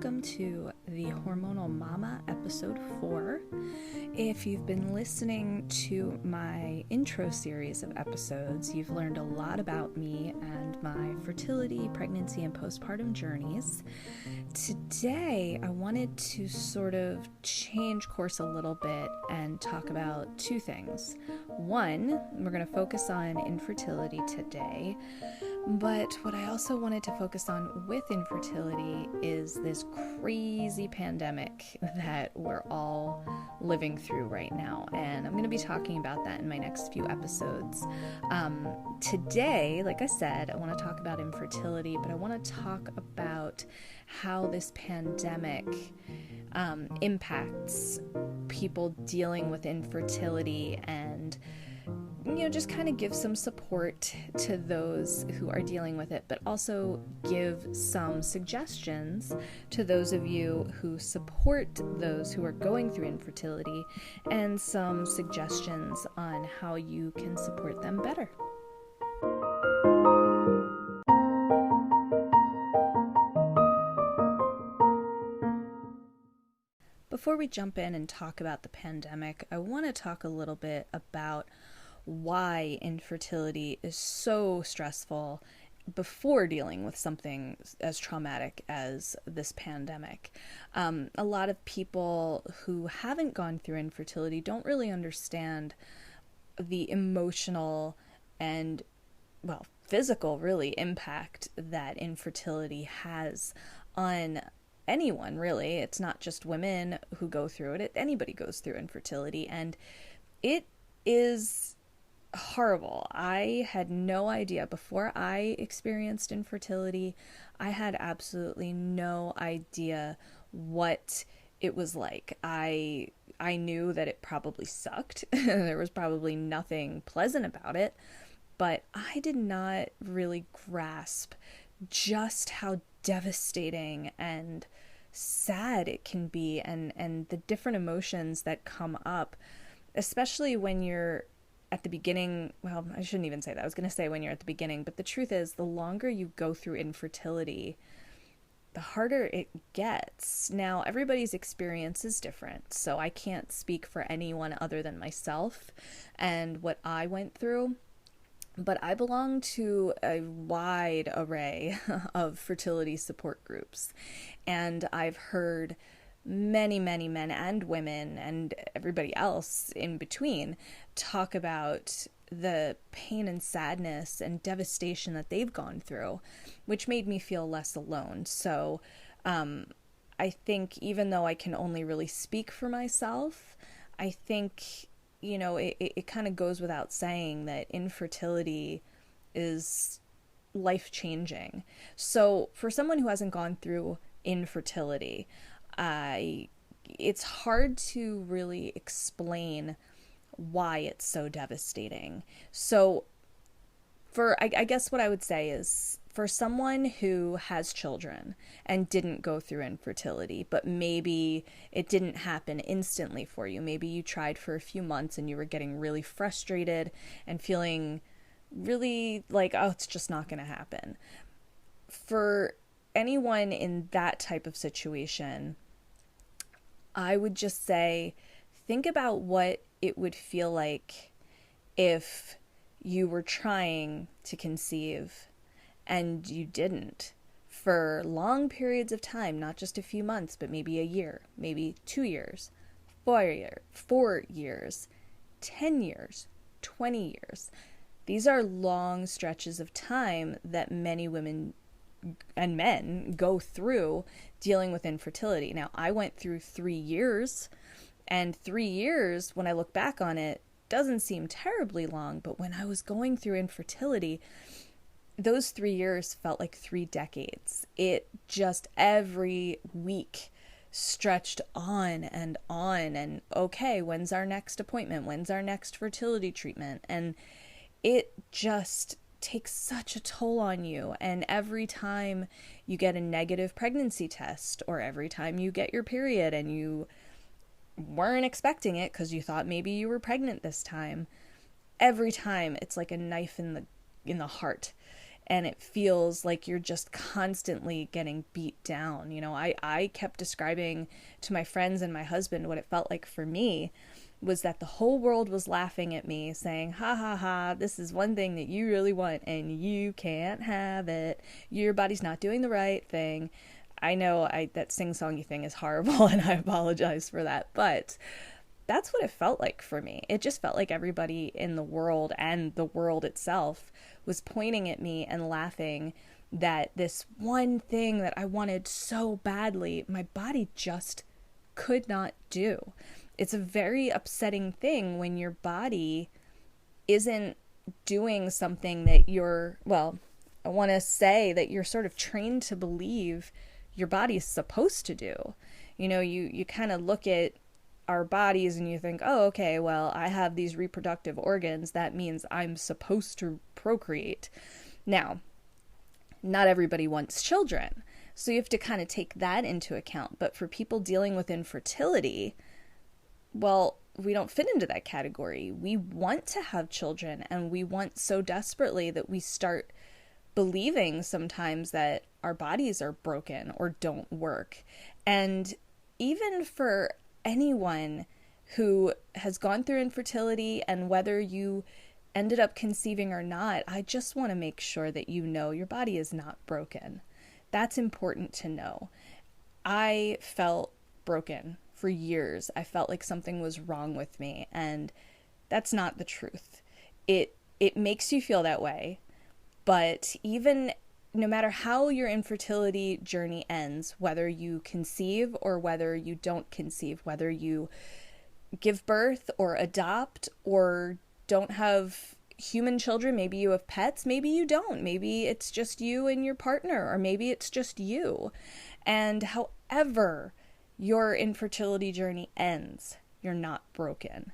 welcome to the Hormonal Mama episode 4. If you've been listening to my intro series of episodes, you've learned a lot about me and my fertility, pregnancy, and postpartum journeys. Today, I wanted to sort of change course a little bit and talk about two things. One, we're going to focus on infertility today. But what I also wanted to focus on with infertility is this crazy pandemic that we're all living through right now. And I'm going to be talking about that in my next few episodes. Today, like I said, I want to talk about infertility, but I want to talk about how this pandemic impacts people dealing with infertility and just kind of give some support to those who are dealing with it, but also give some suggestions to those of you who support those who are going through infertility and some suggestions on how you can support them better. Before we jump in and talk about the pandemic, I want to talk a little bit about why infertility is so stressful before dealing with something as traumatic as this pandemic. A lot of people who haven't gone through infertility don't really understand the emotional and, physical really impact that infertility has on anyone, really. It's not just women who go through it. Anybody goes through infertility, and it is horrible. I had no idea. Before I experienced infertility, I had absolutely no idea what it was like. I knew that it probably sucked. There was probably nothing pleasant about it, but I did not really grasp just how devastating and sad it can be, and the different emotions that come up, especially when you're at the beginning. Well, I shouldn't even say that. I was going to say when you're at the beginning, but the truth is, the longer you go through infertility, the harder it gets. Now, everybody's experience is different, so I can't speak for anyone other than myself and what I went through. But I belong to a wide array of fertility support groups, and I've heard many men and women and everybody else in between talk about the pain and sadness and devastation that they've gone through, which made me feel less alone. So I think, even though I can only really speak for myself, I think it kind of goes without saying that infertility is life-changing. So for someone who hasn't gone through infertility, it's hard to really explain why it's so devastating. So I guess what I would say is, for someone who has children and didn't go through infertility, but maybe it didn't happen instantly for you. Maybe you tried for a few months and you were getting really frustrated and feeling really like, oh, it's just not going to happen. For anyone in that type of situation, I would just say, think about what it would feel like if you were trying to conceive and you didn't for long periods of time, not just a few months, but maybe a year, maybe 2 years, 4 years, 10 years, 20 years. These are long stretches of time that many women and men go through dealing with infertility. Now, I went through 3 years, and 3 years, when I look back on it, doesn't seem terribly long, but when I was going through infertility, those 3 years felt like 3 decades. It just, every week stretched on, and okay, when's our next appointment? When's our next fertility treatment? And it just takes such a toll on you. And every time you get a negative pregnancy test, or every time you get your period and you weren't expecting it because you thought maybe you were pregnant this time, every time it's like a knife in the heart. and it feels like you're just constantly getting beat down. I kept describing to my friends and my husband what it felt like for me was that the whole world was laughing at me, saying, ha ha ha, this is one thing that you really want and you can't have it. Your body's not doing the right thing. I know that sing-songy thing is horrible and I apologize for that, but that's what it felt like for me. It just felt like everybody in the world and the world itself was pointing at me and laughing that this one thing that I wanted so badly, my body just could not do. It's a very upsetting thing when your body isn't doing something that I want to say that you're sort of trained to believe your body's supposed to do. You kind of look at our bodies and you think, oh, okay, well, I have these reproductive organs. That means I'm supposed to procreate. Now, not everybody wants children. So you have to kind of take that into account. But for people dealing with infertility, well, we don't fit into that category. We want to have children, and we want so desperately that we start believing sometimes that our bodies are broken or don't work. And even for anyone who has gone through infertility, and whether you ended up conceiving or not, I just want to make sure that you know your body is not broken. That's important to know. I felt broken for years. I felt like something was wrong with me, and that's not the truth. It makes you feel that way, but even no matter how your infertility journey ends, whether you conceive or whether you don't conceive, whether you give birth or adopt or don't have human children, maybe you have pets, maybe you don't, maybe it's just you and your partner, or maybe it's just you. And however your infertility journey ends, you're not broken.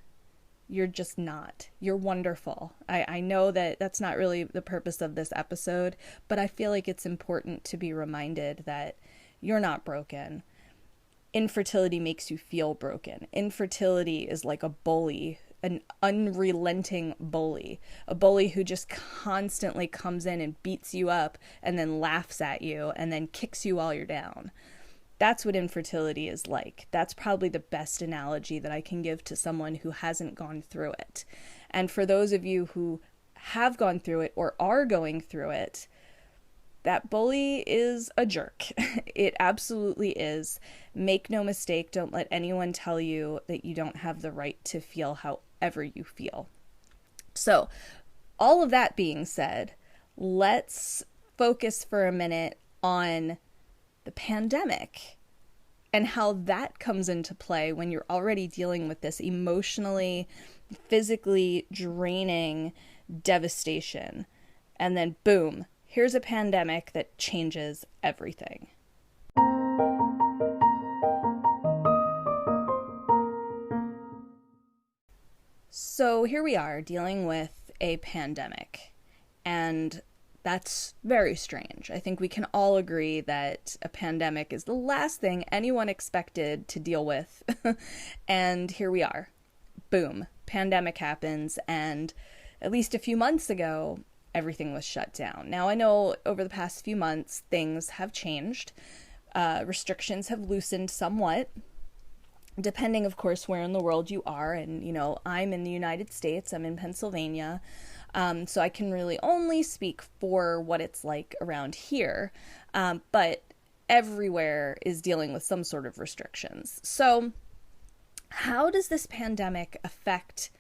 You're just not. You're wonderful. I know that that's not really the purpose of this episode, but I feel like it's important to be reminded that you're not broken. Infertility makes you feel broken. Infertility is like a bully, an unrelenting bully, a bully who just constantly comes in and beats you up and then laughs at you and then kicks you while you're down. That's what infertility is like. That's probably the best analogy that I can give to someone who hasn't gone through it. And for those of you who have gone through it or are going through it, that bully is a jerk. It absolutely is. Make no mistake, don't let anyone tell you that you don't have the right to feel however you feel. So, all of that being said, let's focus for a minute on the pandemic and how that comes into play when you're already dealing with this emotionally, physically draining devastation. And then boom, here's a pandemic that changes everything. So here we are dealing with a pandemic, and that's very strange. I think we can all agree that a pandemic is the last thing anyone expected to deal with. And here we are. Boom. Pandemic happens, and at least a few months ago, everything was shut down. Now, I know over the past few months, things have changed. Restrictions have loosened somewhat, depending, of course, where in the world you are. And, I'm in the United States. I'm in Pennsylvania. So I can really only speak for what it's like around here. But everywhere is dealing with some sort of restrictions. So how does this pandemic affect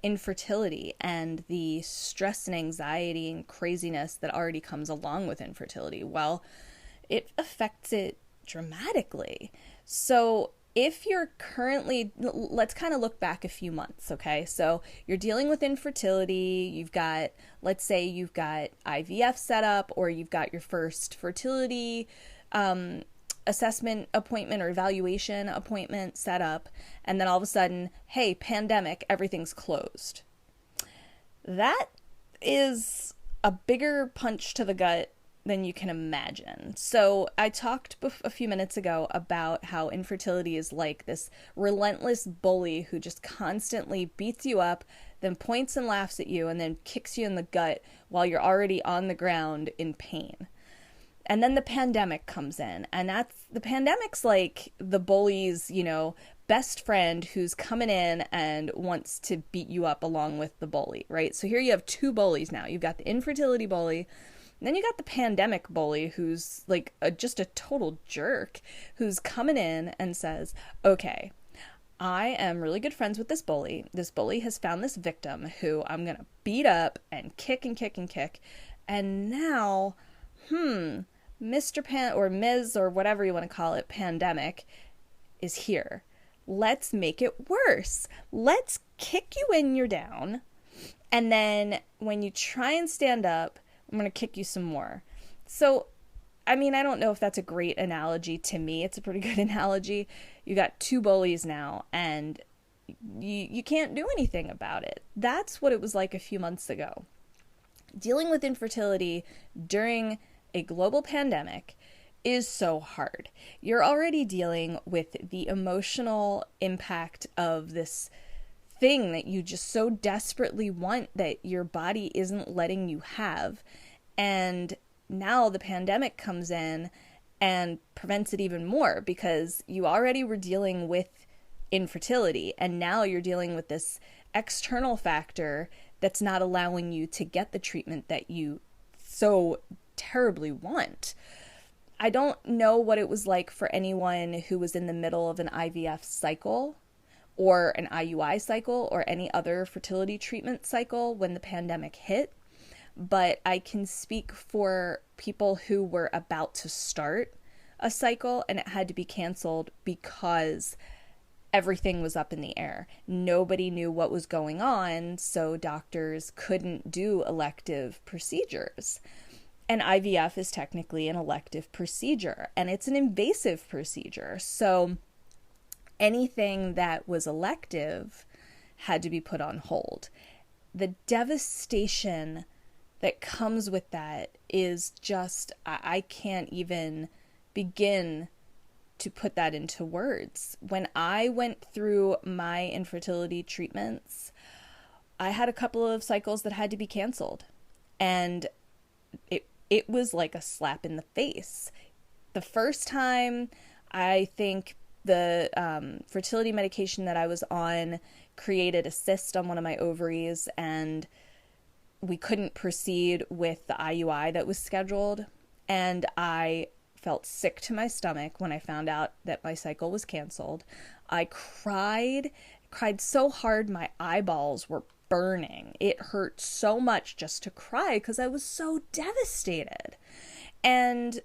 infertility and the stress and anxiety and craziness that already comes along with infertility? Well, it affects it dramatically. So if you're currently, let's kind of look back a few months, okay? So you're dealing with infertility, let's say you've got IVF set up, or you've got your first fertility assessment appointment or evaluation appointment set up, and then all of a sudden, hey, pandemic, everything's closed. That is a bigger punch to the gut than you can imagine. So I talked a few minutes ago about how infertility is like this relentless bully who just constantly beats you up, then points and laughs at you, and then kicks you in the gut while you're already on the ground in pain. And then the pandemic comes in, and the pandemic's like the bully's, best friend who's coming in and wants to beat you up along with the bully, right? So here you have two bullies now. You've got the infertility bully, and then you got the pandemic bully who's like just a total jerk who's coming in and says, okay, I am really good friends with this bully. This bully has found this victim who I'm going to beat up and kick and kick and kick. And now, Mr. Pan or Ms. or whatever you want to call it, pandemic, is here. Let's make it worse. Let's kick you when you're down. And then when you try and stand up, I'm going to kick you some more. So, I don't know if that's a great analogy. To me, it's a pretty good analogy. You got two bullies now, and you can't do anything about it. That's what it was like a few months ago. Dealing with infertility during a global pandemic is so hard. You're already dealing with the emotional impact of this thing that you just so desperately want that your body isn't letting you have. And now the pandemic comes in and prevents it even more, because you already were dealing with infertility, and now you're dealing with this external factor that's not allowing you to get the treatment that you so terribly want. I don't know what it was like for anyone who was in the middle of an IVF cycle or an IUI cycle or any other fertility treatment cycle when the pandemic hit, but I can speak for people who were about to start a cycle and it had to be canceled because everything was up in the air. Nobody knew what was going on, so doctors couldn't do elective procedures. And IVF is technically an elective procedure, and it's an invasive procedure. So anything that was elective had to be put on hold. The devastation that comes with that is just, I can't even begin to put that into words. When I went through my infertility treatments, I had a couple of cycles that had to be canceled, and it was like a slap in the face. The first time, I think the fertility medication that I was on created a cyst on one of my ovaries, and we couldn't proceed with the IUI that was scheduled. And I felt sick to my stomach when I found out that my cycle was canceled. I cried so hard my eyeballs were burning. It hurt so much just to cry because I was so devastated. And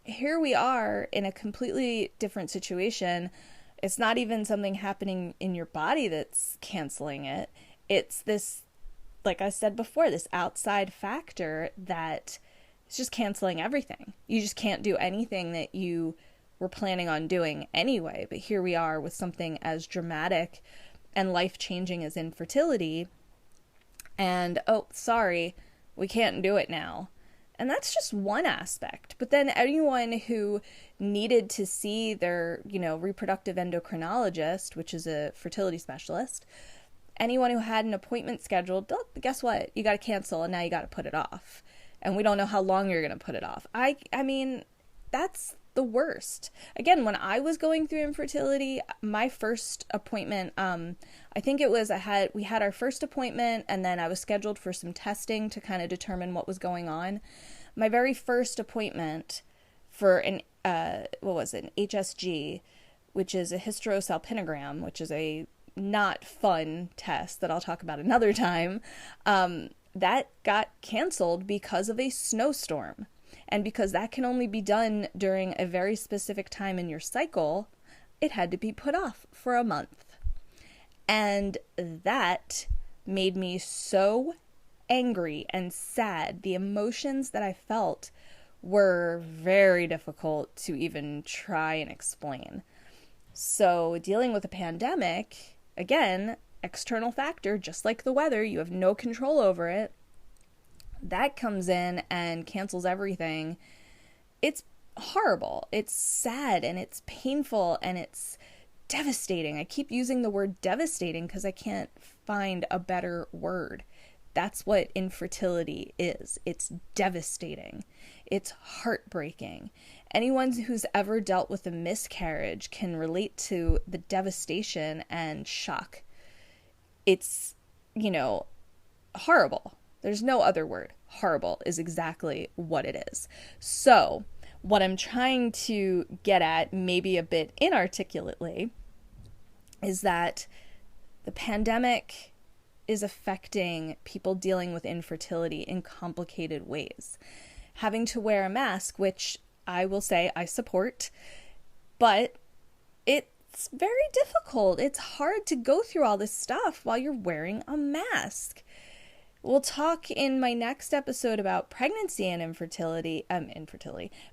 here we are in a completely different situation. It's not even something happening in your body that's canceling it. It's this, like I said before, this outside factor that is just canceling everything. You just can't do anything that you were planning on doing anyway. But here we are with something as dramatic and life-changing as infertility. And, oh, sorry, we can't do it now. And that's just one aspect. But then anyone who needed to see their, reproductive endocrinologist, which is a fertility specialist, anyone who had an appointment scheduled, guess what? You got to cancel, and now you got to put it off. And we don't know how long you're going to put it off. I mean, that's the worst. Again, when I was going through infertility, my first appointment, I think it was we had our first appointment, and then I was scheduled for some testing to kind of determine what was going on. My very first appointment for an HSG, which is a hysterosalpingogram, which is a not fun test that I'll talk about another time, that got canceled because of a snowstorm. And because that can only be done during a very specific time in your cycle, it had to be put off for a month. And that made me so angry and sad. The emotions that I felt were very difficult to even try and explain. So dealing with a pandemic, again, external factor, just like the weather, you have no control over it. that comes in and cancels everything. It's horrible. It's sad and it's painful and it's devastating. I keep using the word devastating because I can't find a better word. That's what infertility is. It's devastating. It's heartbreaking. Anyone who's ever dealt with a miscarriage can relate to the devastation and shock. It's, horrible. There's no other word. Horrible is exactly what it is. So, what I'm trying to get at, maybe a bit inarticulately, is that the pandemic is affecting people dealing with infertility in complicated ways. Having to wear a mask, which I will say I support, but it's very difficult. It's hard to go through all this stuff while you're wearing a mask. We'll talk in my next episode about pregnancy and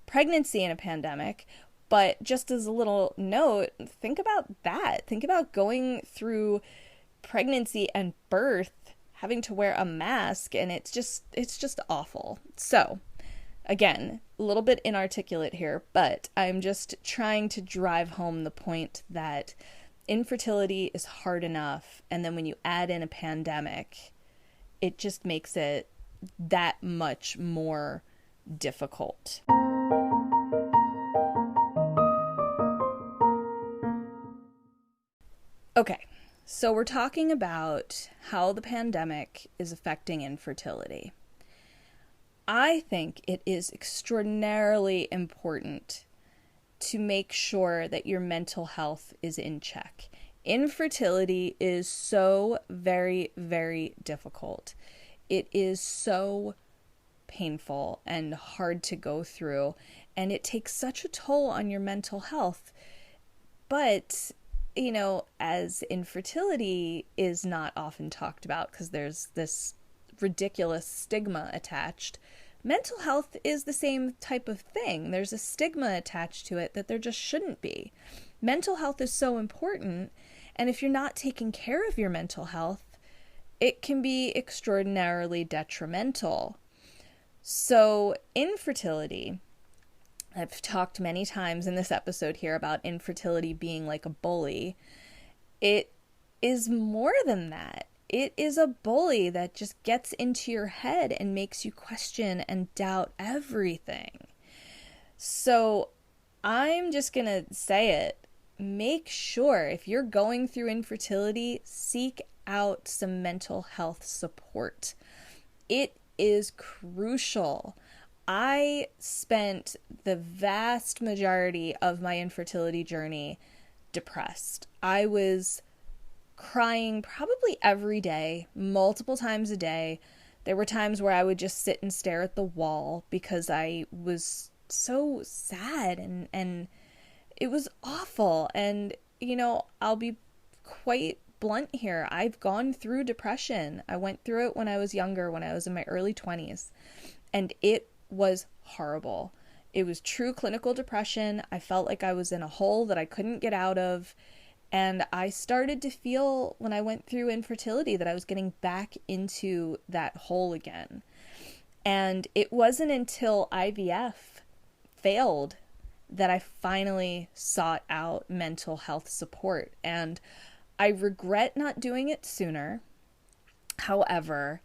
pregnancy in a pandemic. But just as a little note, think about that. Think about going through pregnancy and birth, having to wear a mask, and it's just awful. So, again, a little bit inarticulate here, but I'm just trying to drive home the point that infertility is hard enough, and then when you add in a pandemic, it just makes it that much more difficult. Okay, so we're talking about how the pandemic is affecting infertility. I think it is extraordinarily important to make sure that your mental health is in check. Infertility is so very, very difficult. It is so painful and hard to go through, and it takes such a toll on your mental health. But as infertility is not often talked about because there's this ridiculous stigma attached, mental health is the same type of thing. There's a stigma attached to it that there just shouldn't be. Mental health is so important, and if you're not taking care of your mental health, it can be extraordinarily detrimental. So, infertility, I've talked many times in this episode here about infertility being like a bully. It is more than that. It is a bully that just gets into your head and makes you question and doubt everything. So I'm just going to say it. Make sure if you're going through infertility, seek out some mental health support. It is crucial. I spent the vast majority of my infertility journey depressed. I was crying probably every day, multiple times a day. There were times where I would just sit and stare at the wall because I was so sad and it was awful. And, I'll be quite blunt here. I've gone through depression. I went through it when I was younger, when I was in my early 20s, and it was horrible. It was true clinical depression. I felt like I was in a hole that I couldn't get out of. And I started to feel when I went through infertility that I was getting back into that hole again. And it wasn't until IVF failed that I finally sought out mental health support. And I regret not doing it sooner. However,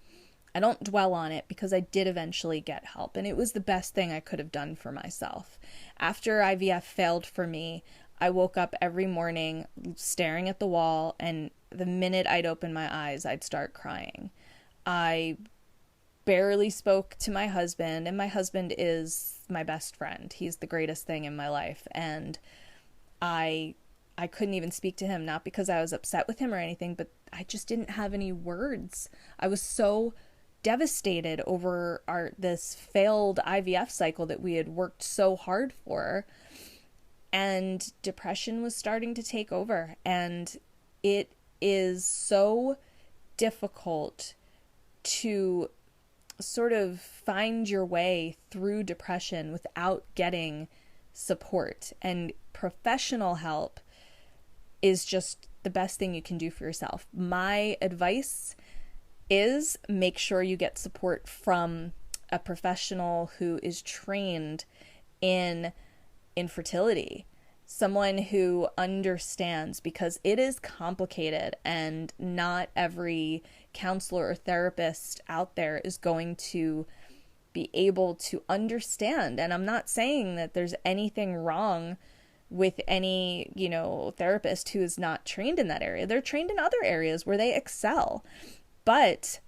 I don't dwell on it because I did eventually get help, and it was the best thing I could have done for myself. After IVF failed for me, I woke up every morning staring at the wall, and the minute I'd open my eyes, I'd start crying. I barely spoke to my husband, and my husband is my best friend. He's the greatest thing in my life, and I couldn't even speak to him, not because I was upset with him or anything, but I just didn't have any words. I was so devastated over this failed IVF cycle that we had worked so hard for, and depression was starting to take over. And it is so difficult to sort of find your way through depression without getting support, and professional help is just the best thing you can do for yourself. My advice is make sure you get support from a professional who is trained in infertility, someone who understands, because it is complicated and not every counselor or therapist out there is going to be able to understand. And I'm not saying that there's anything wrong with any, therapist who is not trained in that area. They're trained in other areas where they excel. But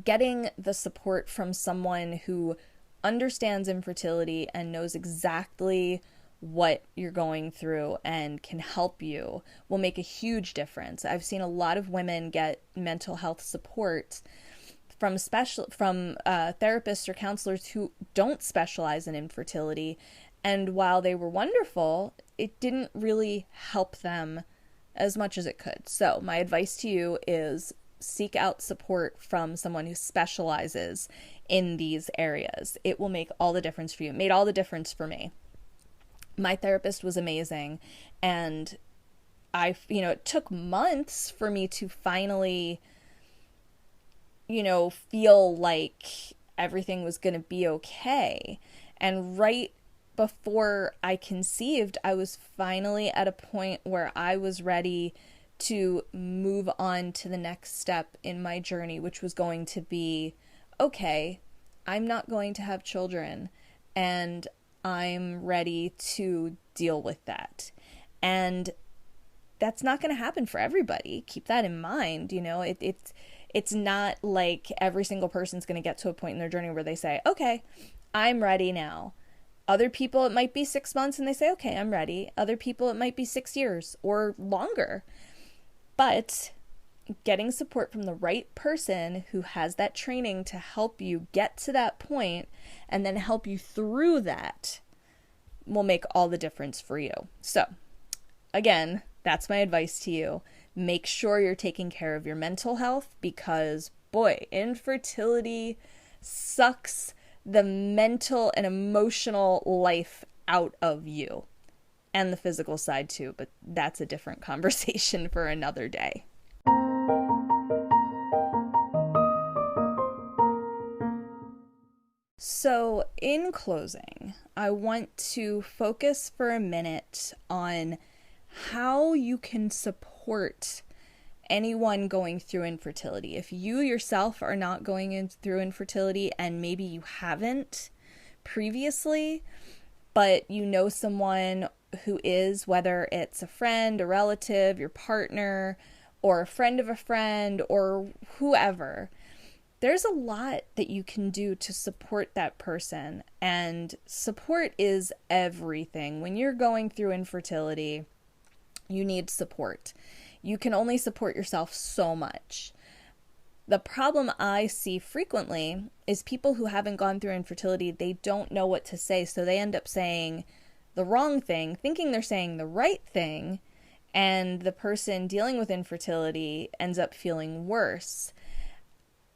getting the support from someone who understands infertility and knows exactly what you're going through and can help you will make a huge difference. I've seen a lot of women get mental health support from therapists or counselors who don't specialize in infertility, and while they were wonderful, it didn't really help them as much as it could. So my advice to you is seek out support from someone who specializes in these areas. It will make all the difference for you. It made all the difference for me. My therapist was amazing, and it took months for me to finally, feel like everything was going to be okay. And right before I conceived, I was finally at a point where I was ready to move on to the next step in my journey, which was going to be, okay, I'm not going to have children, and I'm ready to deal with that. And that's not going to happen for everybody. Keep that in mind. It's not like every single person's going to get to a point in their journey where they say, okay, I'm ready now. Other people, it might be 6 months and they say, okay, I'm ready. Other people, it might be 6 years or longer. But getting support from the right person who has that training to help you get to that point and then help you through that will make all the difference for you. So, again, that's my advice to you. Make sure you're taking care of your mental health, because, boy, infertility sucks the mental and emotional life out of you, and the physical side too, but that's a different conversation for another day. So, in closing, I want to focus for a minute on how you can support anyone going through infertility. If you yourself are not going through infertility, and maybe you haven't previously, but you know someone who is, whether it's a friend, a relative, your partner, or a friend of a friend, or whoever, there's a lot that you can do to support that person. And support is everything. When you're going through infertility, you need support. You can only support yourself so much. The problem I see frequently is people who haven't gone through infertility, they don't know what to say, so they end up saying the wrong thing, thinking they're saying the right thing, and the person dealing with infertility ends up feeling worse.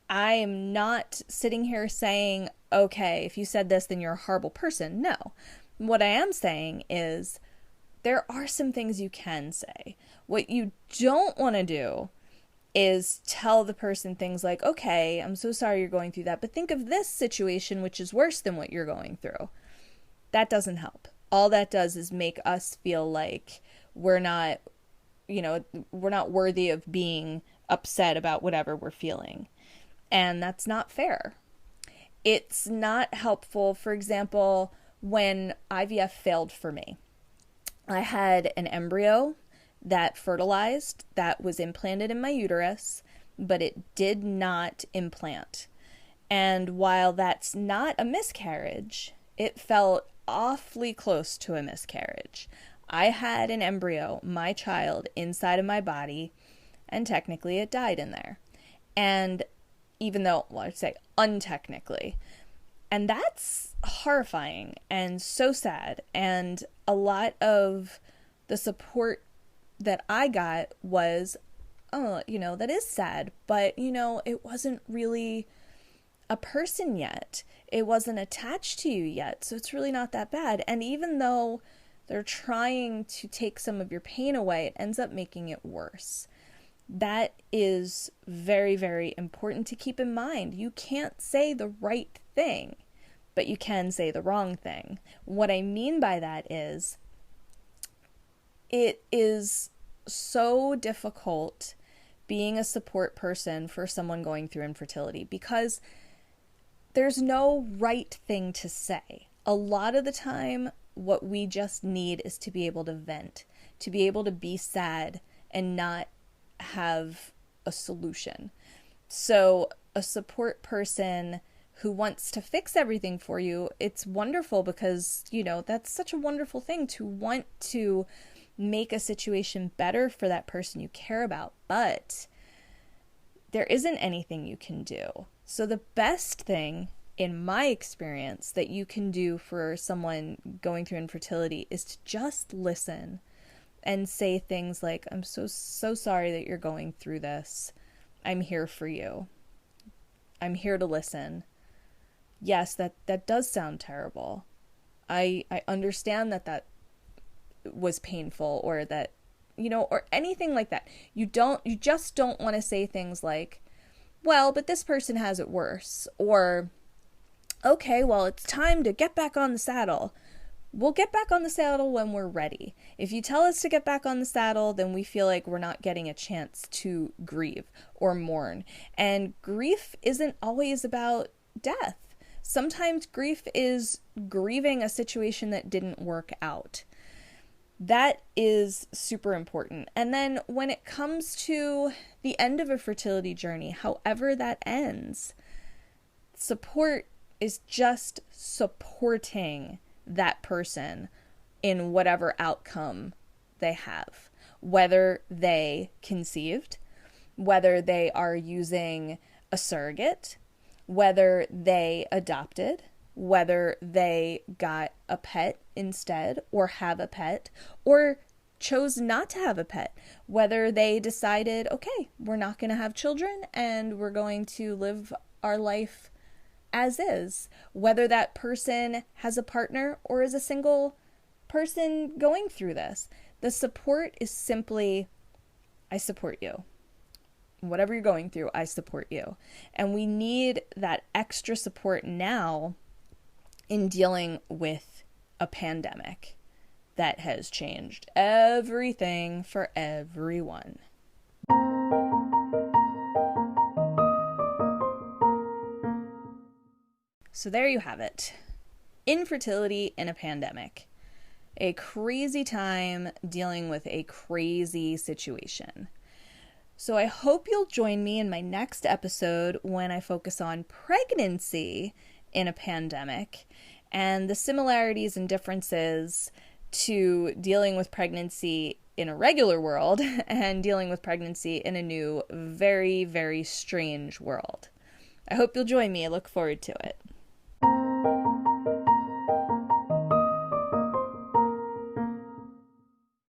I am not sitting here saying, okay, if you said this, then you're a horrible person. No. What I am saying is there are some things you can say. What you don't want to do is tell the person things like, okay, I'm so sorry you're going through that, but think of this situation which is worse than what you're going through. That doesn't help. All that does is make us feel like we're not worthy of being upset about whatever we're feeling. And that's not fair. It's not helpful, for example, when IVF failed for me. I had an embryo that fertilized, that was implanted in my uterus, but it did not implant. And while that's not a miscarriage, it felt awfully close to a miscarriage. I had an embryo, my child, inside of my body, and technically it died in there. And even though, well, I'd say untechnically. And that's horrifying and so sad. And a lot of the support that I got was, that is sad, but, it wasn't really a person yet. It wasn't attached to you yet. So it's really not that bad. And even though they're trying to take some of your pain away, it ends up making it worse. That is very, very important to keep in mind. You can't say the right thing, but you can say the wrong thing. What I mean by that is, it is so difficult being a support person for someone going through infertility because there's no right thing to say. A lot of the time, what we just need is to be able to vent, to be able to be sad and not have a solution. So a support person who wants to fix everything for you, it's wonderful because, that's such a wonderful thing to want to make a situation better for that person you care about. But there isn't anything you can do. So the best thing, in my experience, that you can do for someone going through infertility is to just listen and say things like, I'm so sorry that you're going through this. I'm here for you. I'm here to listen. Yes, that does sound terrible. I understand that was painful, or that, or anything like that. You just don't want to say things like, well, but this person has it worse, or, okay, well, it's time to get back on the saddle. We'll get back on the saddle when we're ready. If you tell us to get back on the saddle, then we feel like we're not getting a chance to grieve or mourn. And grief isn't always about death. Sometimes grief is grieving a situation that didn't work out. That is super important. And then when it comes to the end of a fertility journey, however that ends, support is just supporting that person in whatever outcome they have. Whether they conceived, whether they are using a surrogate, whether they adopted, whether they got a pet instead, or have a pet, or chose not to have a pet, whether they decided, okay, we're not going to have children and we're going to live our life as is, whether that person has a partner or is a single person going through this. The support is simply, I support you. Whatever you're going through, I support you. And we need that extra support now in dealing with a pandemic that has changed everything for everyone. So there you have it. Infertility in a pandemic. A crazy time dealing with a crazy situation. So I hope you'll join me in my next episode when I focus on pregnancy in a pandemic and the similarities and differences to dealing with pregnancy in a regular world and dealing with pregnancy in a new, very, very strange world. I hope you'll join me. I look forward to it.